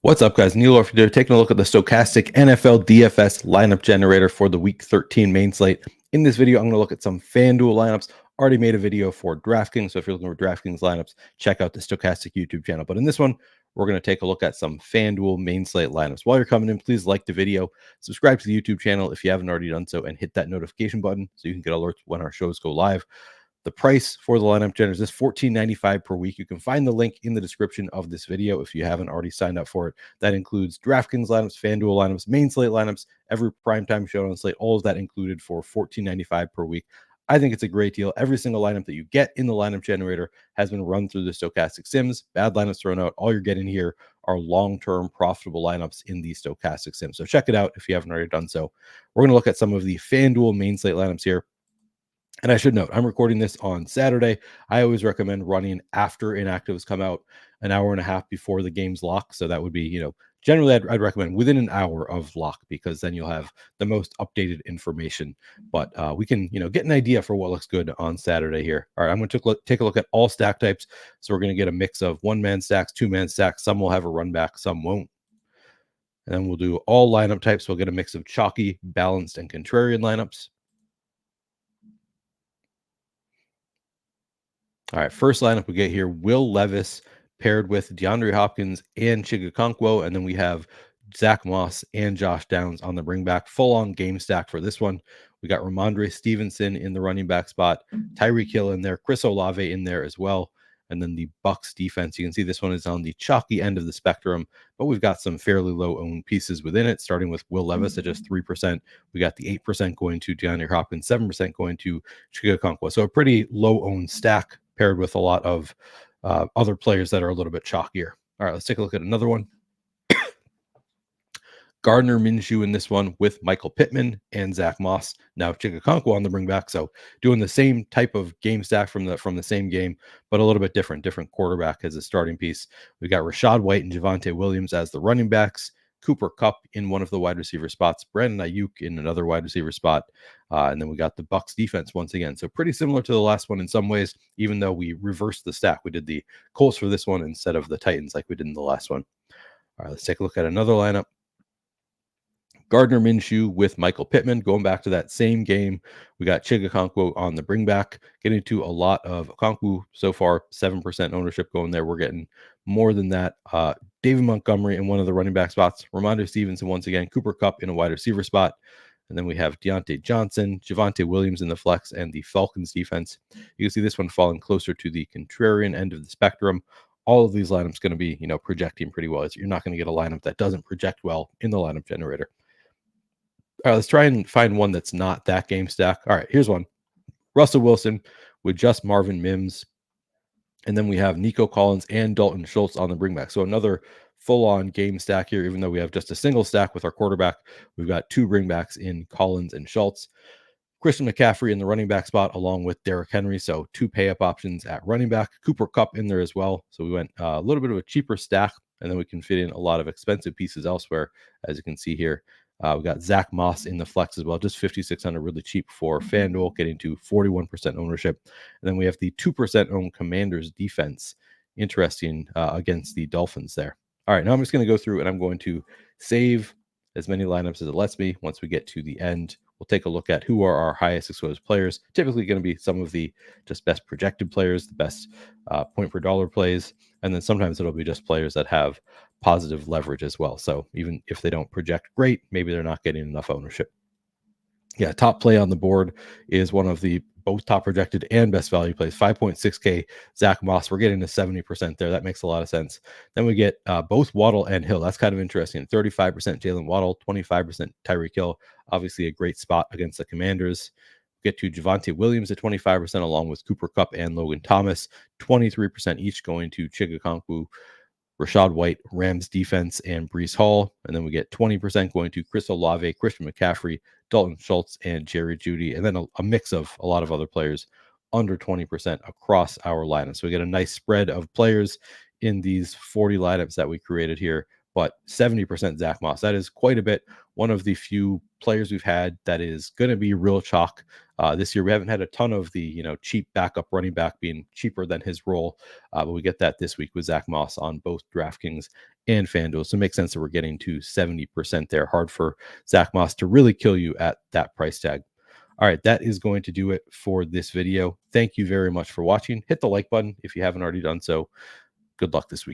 What's up, guys? Neil Orfield here, taking a look at the Stokastic NFL DFS lineup generator for the Week 13 main slate. In this video, I'm going to look at some FanDuel lineups. Already made a video for DraftKings, so if you're looking for DraftKings lineups, check out the Stokastic YouTube channel. But in this one, we're going to take a look at some FanDuel main slate lineups. While you're coming in, please like the video, subscribe to the YouTube channel if you haven't already done so, and hit that notification button so you can get alerts when our shows go live. The price for the lineup generators is $14.95 per week. You can find the link in the description of this video if you haven't already signed up for it. That includes DraftKings lineups, FanDuel lineups, main slate lineups, every primetime show on Slate, all of that included for $14.95 per week. I think it's a great deal. Every single lineup that you get in the lineup generator has been run through the Stokastic Sims. Bad lineups thrown out. All you're getting here are long-term profitable lineups in the Stokastic Sims. So check it out if you haven't already done so. We're going to look at some of the FanDuel main slate lineups here. And I should note, I'm recording this on Saturday. I always recommend running after inactives come out, an hour and a half before the game's lock. So that would be, generally I'd recommend within an hour of lock, because then you'll have the most updated information. But we can, get an idea for what looks good on Saturday here. All right, I'm going to take a look at all stack types. So we're going to get a mix of one-man stacks, two-man stacks. Some will have a run back, some won't. And then we'll do all lineup types. We'll get a mix of chalky, balanced, and contrarian lineups. All right, first lineup we get here, Will Levis paired with DeAndre Hopkins and Chigakonkwo, and then we have Zach Moss and Josh Downs on the bring back. Full-on game stack for this one. We got Ramondre Stevenson in the running back spot, Tyreek Hill in there, Chris Olave in there as well, and then the Bucs defense. You can see this one is on the chalky end of the spectrum, but we've got some fairly low-owned pieces within it, starting with Will Levis at just 3%. We got the 8% going to DeAndre Hopkins, 7% going to Chigakonkwo. So a pretty low-owned stack, paired with a lot of other players that are a little bit chalkier. All right, let's take a look at another one. Gardner Minshew in this one with Michael Pittman and Zach Moss. Now Chigakonkwo on the bring back, so doing the same type of game stack from the same game, but a little bit different quarterback as a starting piece. We got Rachaad White and Javonte Williams as the running backs, Cooper Kupp in one of the wide receiver spots, Brandon Ayuk in another wide receiver spot, and then we got the Bucs defense once again. So pretty similar to the last one in some ways, even though we reversed the stack. We did the Colts for this one instead of the Titans like we did in the last one. All right, let's take a look at another lineup. Gardner Minshew with Michael Pittman. Going back to that same game, we got Chigakonkwo on the bring back, getting to a lot of Okonkwo so far, 7% ownership going there. We're getting more than that. David Montgomery in one of the running back spots, Ramondre Stevenson once again, Cooper Kupp in a wide receiver spot. And then we have Deontay Johnson, Javonte Williams in the flex, and the Falcons defense. You can see this one falling closer to the contrarian end of the spectrum. All of these lineups going to be, projecting pretty well. You're not going to get a lineup that doesn't project well in the lineup generator. All right, let's try and find one that's not that game stack. All right, here's one. Russell Wilson with just Marvin Mims. And then we have Nico Collins and Dalton Schultz on the bring back. So another full-on game stack here, even though we have just a single stack with our quarterback. We've got two bringbacks in Collins and Schultz. Christian McCaffrey in the running back spot along with Derrick Henry. So two pay-up options at running back. Cooper Kupp in there as well. So we went a little bit of a cheaper stack, and then we can fit in a lot of expensive pieces elsewhere, as you can see here. We got Zach Moss in the flex as well, just $5,600, really cheap for FanDuel, getting to 41% ownership. And then we have the 2% owned Commanders defense. Interesting against the Dolphins there. All right, now I'm just going to go through and I'm going to save as many lineups as it lets me. Once we get to the end, we'll take a look at who are our highest exposed players. Typically going to be some of the just best projected players, the best point per dollar plays. And then sometimes it'll be just players that have positive leverage as well. So even if they don't project great, maybe they're not getting enough ownership. Yeah, top play on the board is one of the both top projected and best value plays, 5.6K Zach Moss. We're getting to 70% there. That makes a lot of sense. Then we get both Waddle and Hill. That's kind of interesting. 35% Jalen Waddle, 25% Tyreek Hill. Obviously a great spot against the Commanders. Get to Javonte Williams at 25%, along with Cooper Kupp and Logan Thomas. 23% each going to Chigakonkwo, Rachaad White, Rams defense, and Breece Hall. And then we get 20% going to Chris Olave, Christian McCaffrey, Dalton Schultz, and Jerry Jeudy. And then a mix of a lot of other players under 20% across our lineup. So we get a nice spread of players in these 40 lineups that we created here. But 70% Zach Moss. That is quite a bit. One of the few players we've had that is going to be real chalk. This year we haven't had a ton of the cheap backup running back being cheaper than his role, but we get that this week with Zach Moss on both DraftKings and FanDuel. So it makes sense that we're getting to 70% there. Hard for Zach Moss to really kill you at that price tag. All right, that is going to do it for this video. Thank you very much for watching. Hit the like button if you haven't already done so. Good luck this week.